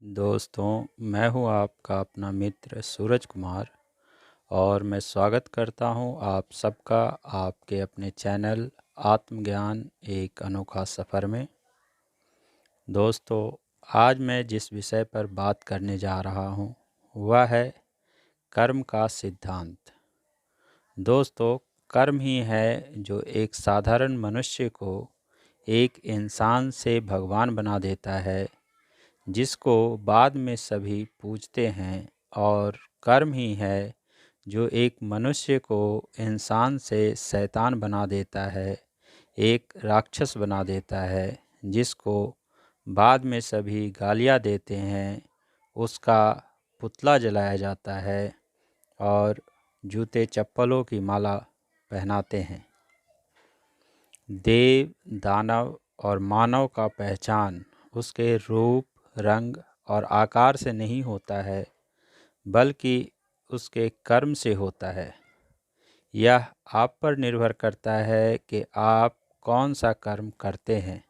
दोस्तों, मैं हूँ आपका अपना मित्र सूरज कुमार और मैं स्वागत करता हूँ आप सबका आपके अपने चैनल आत्मज्ञान एक अनोखा सफ़र में। दोस्तों, आज मैं जिस विषय पर बात करने जा रहा हूँ वह है कर्म का सिद्धांत। दोस्तों, कर्म ही है जो एक साधारण मनुष्य को एक इंसान से भगवान बना देता है, जिसको बाद में सभी पूजते हैं। और कर्म ही है जो एक मनुष्य को इंसान से शैतान बना देता है, एक राक्षस बना देता है, जिसको बाद में सभी गालियाँ देते हैं, उसका पुतला जलाया जाता है और जूते चप्पलों की माला पहनाते हैं। देव, दानव और मानव का पहचान उसके रूप, रंग और आकार से नहीं होता है, बल्कि उसके कर्म से होता है। यह आप पर निर्भर करता है कि आप कौन सा कर्म करते हैं।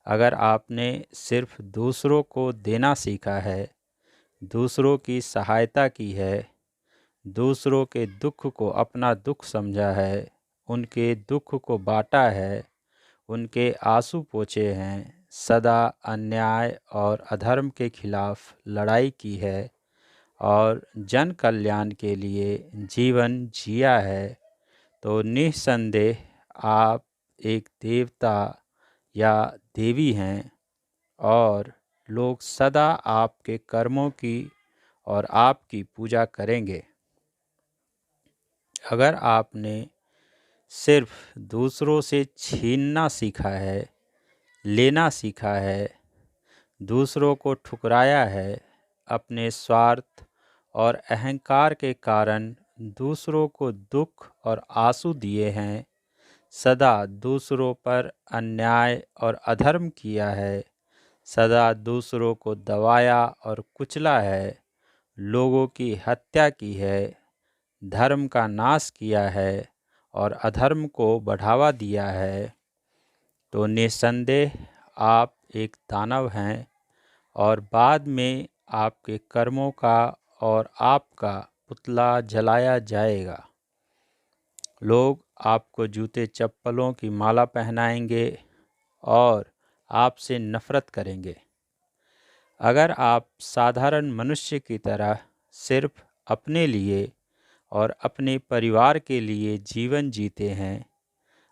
अगर आपने सिर्फ दूसरों को देना सीखा है, दूसरों की सहायता की है, दूसरों के दुख को अपना दुख समझा है, उनके दुख को बांटा है, उनके आंसू पोंछे हैं, सदा अन्याय और अधर्म के खिलाफ लड़ाई की है और जन कल्याण के लिए जीवन जिया है, तो निस्संदेह आप एक देवता या देवी हैं और लोग सदा आपके कर्मों की और आपकी पूजा करेंगे। अगर आपने सिर्फ दूसरों से छीनना सीखा है, लेना सीखा है, दूसरों को ठुकराया है, अपने स्वार्थ और अहंकार के कारण दूसरों को दुख और आंसू दिए हैं, सदा दूसरों पर अन्याय और अधर्म किया है, सदा दूसरों को दबाया और कुचला है, लोगों की हत्या की है, धर्म का नाश किया है और अधर्म को बढ़ावा दिया है, तो निस्संदेह आप एक दानव हैं और बाद में आपके कर्मों का और आपका पुतला जलाया जाएगा। लोग आपको जूते चप्पलों की माला पहनाएंगे और आपसे नफरत करेंगे। अगर आप साधारण मनुष्य की तरह सिर्फ अपने लिए और अपने परिवार के लिए जीवन जीते हैं,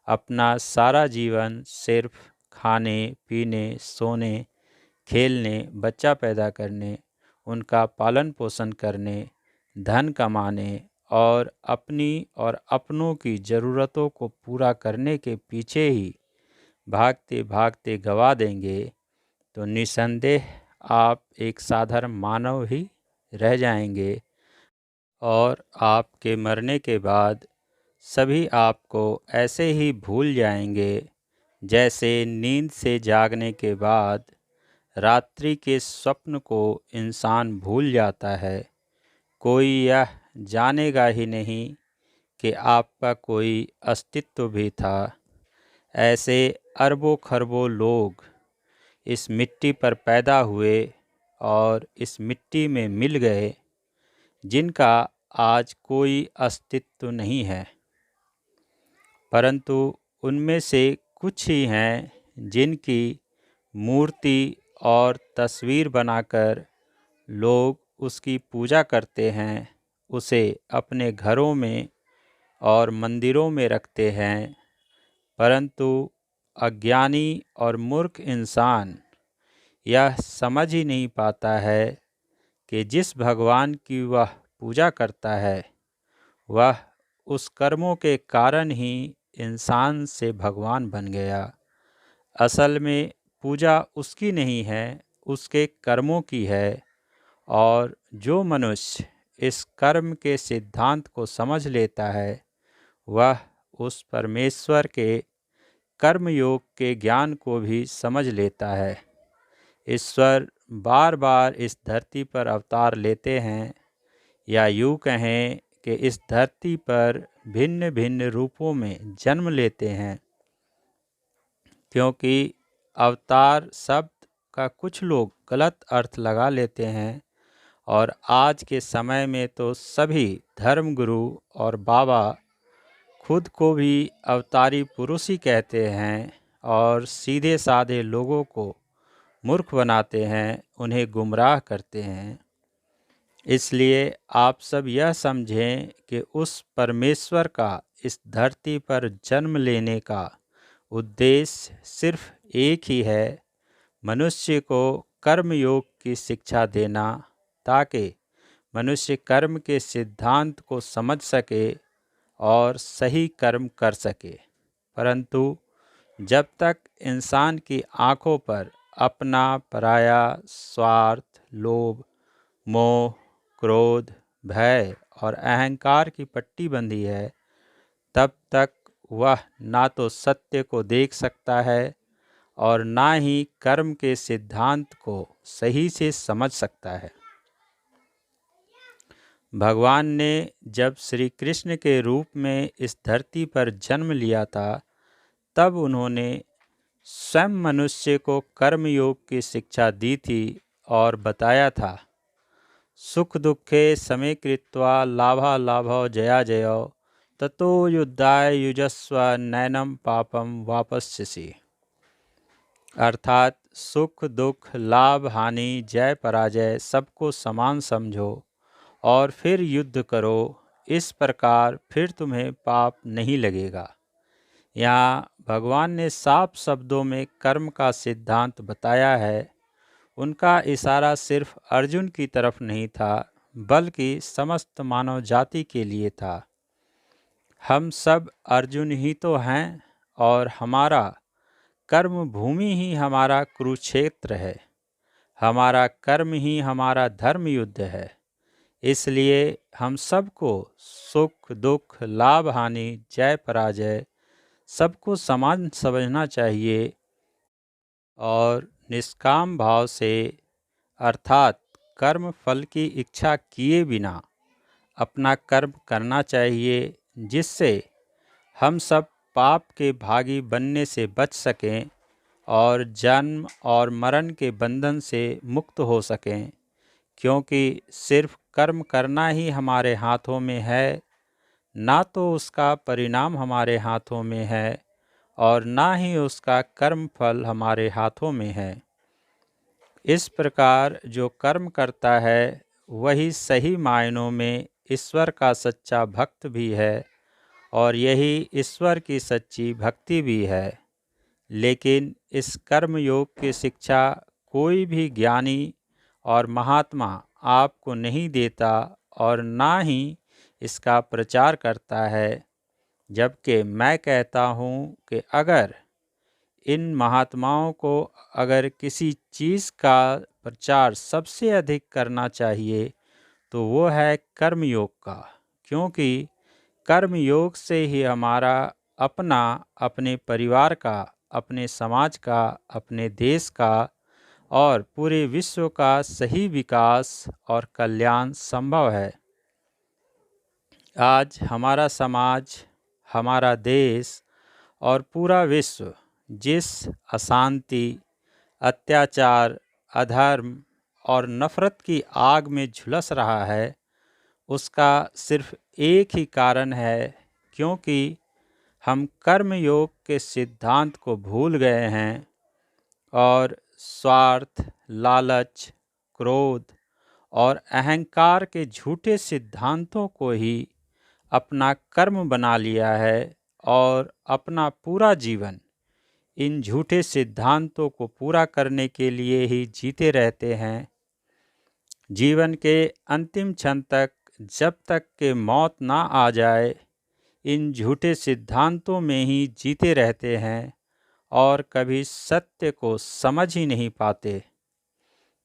अपना सारा जीवन सिर्फ खाने, पीने, सोने, खेलने, बच्चा पैदा करने, उनका पालन पोषण करने, धन कमाने और अपनी और अपनों की ज़रूरतों को पूरा करने के पीछे ही भागते भागते गवा देंगे, तो निस्संदेह आप एक साधारण मानव ही रह जाएंगे और आपके मरने के बाद सभी आपको ऐसे ही भूल जाएंगे, जैसे नींद से जागने के बाद रात्रि के स्वप्न को इंसान भूल जाता है। कोई यह जानेगा ही नहीं कि आपका कोई अस्तित्व भी था। ऐसे अरबों खरबों लोग इस मिट्टी पर पैदा हुए और इस मिट्टी में मिल गए, जिनका आज कोई अस्तित्व नहीं है, परंतु उनमें से कुछ ही हैं जिनकी मूर्ति और तस्वीर बनाकर लोग उसकी पूजा करते हैं, उसे अपने घरों में और मंदिरों में रखते हैं। परंतु अज्ञानी और मूर्ख इंसान यह समझ ही नहीं पाता है कि जिस भगवान की वह पूजा करता है, वह उस कर्मों के कारण ही इंसान से भगवान बन गया। असल में पूजा उसकी नहीं है, उसके कर्मों की है। और जो मनुष्य इस कर्म के सिद्धांत को समझ लेता है, वह उस परमेश्वर के कर्मयोग के ज्ञान को भी समझ लेता है। ईश्वर बार बार इस धरती पर अवतार लेते हैं, या यूँ कहें कि इस धरती पर भिन्न भिन्न रूपों में जन्म लेते हैं, क्योंकि अवतार शब्द का कुछ लोग गलत अर्थ लगा लेते हैं और आज के समय में तो सभी धर्मगुरु और बाबा खुद को भी अवतारी पुरुष ही कहते हैं और सीधे साधे लोगों को मूर्ख बनाते हैं, उन्हें गुमराह करते हैं। इसलिए आप सब यह समझें कि उस परमेश्वर का इस धरती पर जन्म लेने का उद्देश्य सिर्फ एक ही है, मनुष्य को कर्मयोग की शिक्षा देना, ताकि मनुष्य कर्म के सिद्धांत को समझ सके और सही कर्म कर सके। परंतु जब तक इंसान की आँखों पर अपना पराया, स्वार्थ, लोभ, मोह, क्रोध, भय और अहंकार की पट्टी बंधी है, तब तक वह ना तो सत्य को देख सकता है और ना ही कर्म के सिद्धांत को सही से समझ सकता है। भगवान ने जब श्री कृष्ण के रूप में इस धरती पर जन्म लिया था, तब उन्होंने स्वयं मनुष्य को कर्मयोग की शिक्षा दी थी और बताया था, सुख दुखे समे कृत्वा लाभालाभौ जया जयो ततो युद्धाय युजस्व नैनम पापम वापस्यसि। अर्थात सुख दुख, लाभ हानि, जय पराजय सबको समान समझो और फिर युद्ध करो, इस प्रकार फिर तुम्हें पाप नहीं लगेगा। यहाँ भगवान ने साफ शब्दों में कर्म का सिद्धांत बताया है। उनका इशारा सिर्फ अर्जुन की तरफ नहीं था, बल्कि समस्त मानव जाति के लिए था। हम सब अर्जुन ही तो हैं और हमारा कर्म भूमि ही हमारा कुरुक्षेत्र है। हमारा कर्म ही हमारा धर्म युद्ध है। इसलिए हम सबको सुख दुख, लाभ हानि, जय पराजय सबको समान समझना चाहिए और निष्काम भाव से, अर्थात कर्म फल की इच्छा किए बिना अपना कर्म करना चाहिए, जिससे हम सब पाप के भागी बनने से बच सकें और जन्म और मरण के बंधन से मुक्त हो सकें। क्योंकि सिर्फ कर्म करना ही हमारे हाथों में है, ना तो उसका परिणाम हमारे हाथों में है और ना ही उसका कर्म फल हमारे हाथों में है। इस प्रकार जो कर्म करता है वही सही मायनों में ईश्वर का सच्चा भक्त भी है और यही ईश्वर की सच्ची भक्ति भी है। लेकिन इस कर्म योग की शिक्षा कोई भी ज्ञानी और महात्मा आपको नहीं देता और ना ही इसका प्रचार करता है, जबकि मैं कहता हूँ कि अगर इन महात्माओं को अगर किसी चीज़ का प्रचार सबसे अधिक करना चाहिए तो वो है कर्मयोग का, क्योंकि कर्मयोग से ही हमारा अपना, अपने परिवार का, अपने समाज का, अपने देश का और पूरे विश्व का सही विकास और कल्याण संभव है। आज हमारा समाज, हमारा देश और पूरा विश्व जिस अशांति, अत्याचार, अधर्म और नफ़रत की आग में झुलस रहा है, उसका सिर्फ एक ही कारण है, क्योंकि हम कर्मयोग के सिद्धांत को भूल गए हैं और स्वार्थ, लालच, क्रोध और अहंकार के झूठे सिद्धांतों को ही अपना कर्म बना लिया है और अपना पूरा जीवन इन झूठे सिद्धांतों को पूरा करने के लिए ही जीते रहते हैं। जीवन के अंतिम क्षण तक, जब तक कि मौत ना आ जाए, इन झूठे सिद्धांतों में ही जीते रहते हैं और कभी सत्य को समझ ही नहीं पाते।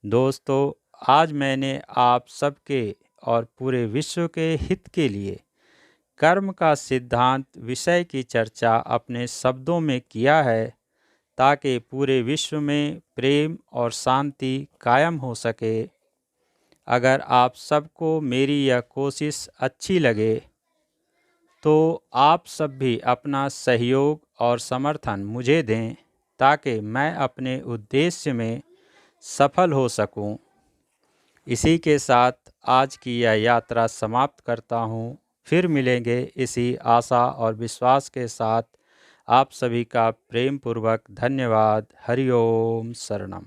दोस्तों, आज मैंने आप सबके और पूरे विश्व के हित के लिए कर्म का सिद्धांत विषय की चर्चा अपने शब्दों में किया है, ताकि पूरे विश्व में प्रेम और शांति कायम हो सके। अगर आप सबको मेरी यह कोशिश अच्छी लगे तो आप सब भी अपना सहयोग और समर्थन मुझे दें, ताकि मैं अपने उद्देश्य में सफल हो सकूं। इसी के साथ आज की यह यात्रा समाप्त करता हूं। फिर मिलेंगे इसी आशा और विश्वास के साथ। आप सभी का प्रेम पूर्वक धन्यवाद। हरि ओम शरणम।